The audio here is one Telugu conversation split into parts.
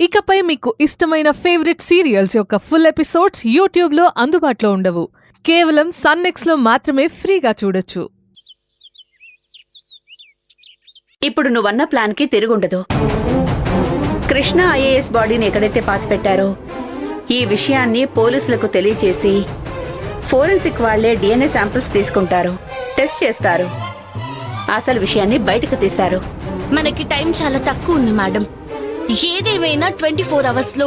ఇకపై మీకు ఇష్టమైన ఫేవరెట్ సీరియల్స్ యొక్క ఫుల్ ఎపిసోడ్స్ యూట్యూబ్లో అందుబాటులో ఉండవు. కేవలం సన్నెక్స్లో మాత్రమే ఫ్రీగా చూడొచ్చు. ఇప్పుడు నువ్వన్న ప్లాన్కి తిరుగుండదు. కృష్ణ ఐఏఎస్ బాడీని ఎక్కడైతే పాతిపెట్టారో ఈ విషయాన్ని పోలీసులకు తెలియచేసి ఫోరెన్సిక్ వాళ్లే డిఎన్ఏ శాంపిల్స్ తీసుకుంటారు, టెస్ట్ చేస్తారు, అసలు విషయాన్ని బయటకు తీస్తారు. మనకి టైం చాలా తక్కువ ఉంది మేడం. ఏదేమైనా 24 అవర్స్ లో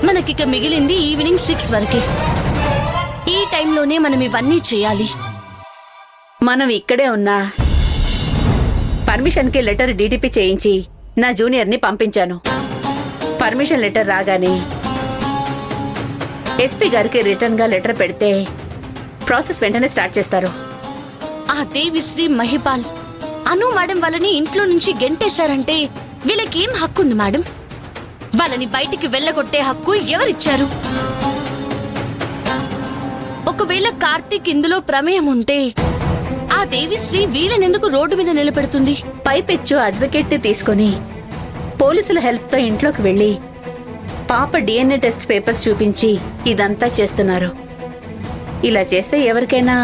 మనకిక మిగిలింది ఈవినింగ్ 6 వరకే. ఈ టైంలోనే మనం ఇవన్నీ చేయాలి. మనం ఇక్కడే ఉన్నా పర్మిషన్ కి లెటర్ డీటీపీ చేయించి నా జూనియర్ ని పంపించాను. పర్మిషన్ లెటర్ రాగానే ఎస్పీ గారికి రిటర్న్ గా లెటర్ పెడితే ప్రాసెస్ వెంటనే స్టార్ట్ చేస్తారు. ఆ దేవిశ్రీ మహిపాల్ అను మేడం వాళ్ళని ఇంట్లో నుంచి గెంటేశారంటే వీళ్ళకేం హక్కు ఉంది మేడం? వాళ్ళని బయటికి వెళ్ళగొట్టే హక్కు ఎవరిచ్చారు? ఒకవేళ కార్తీక్ ఇందులో ప్రమేయం ఉంటే ఆ దేవిశ్రీ వీళ్ళనెందుకు రోడ్డు మీద నిలబెడుతుంది? పైపెచ్చు అడ్వకేట్ ని తీసుకుని పోలీసుల హెల్ప్ తో ఇంట్లోకి వెళ్లి పాప డిఎన్ఏ టెస్ట్ పేపర్స్ చూపించి ఇదంతా చేస్తున్నారు. ఇలా చేస్తే ఎవరికైనా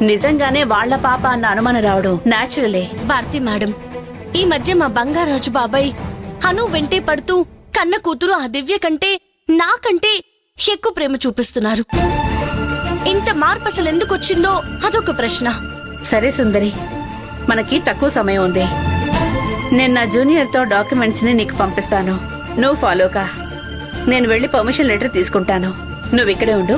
నిజంగానే వాళ్ల పాప అన్న అనుమానం రావడం న్యాచురలే. భారతి మేడం, ఈ మధ్య మా బంగారాజు బాబాయ్ హను వెంటే పడుతూ కన్న కూతురు ఆ దివ్య కంటే నాకంటే ఎక్కువ ప్రేమ చూపిస్తున్నారు. ఇంత మార్పు అసలు ఎందుకు వచ్చిందో అదొక ప్రశ్న. సరే సుందరి, మనకి తక్కువ సమయం ఉంది. నేను నా జూనియర్ తో డాక్యుమెంట్స్ ని నీకు పంపిస్తాను, నువ్వు ఫాలోకా. నేను వెళ్లి పర్మిషన్ లెటర్ తీసుకుంటాను, నువ్వు ఇక్కడే ఉండు.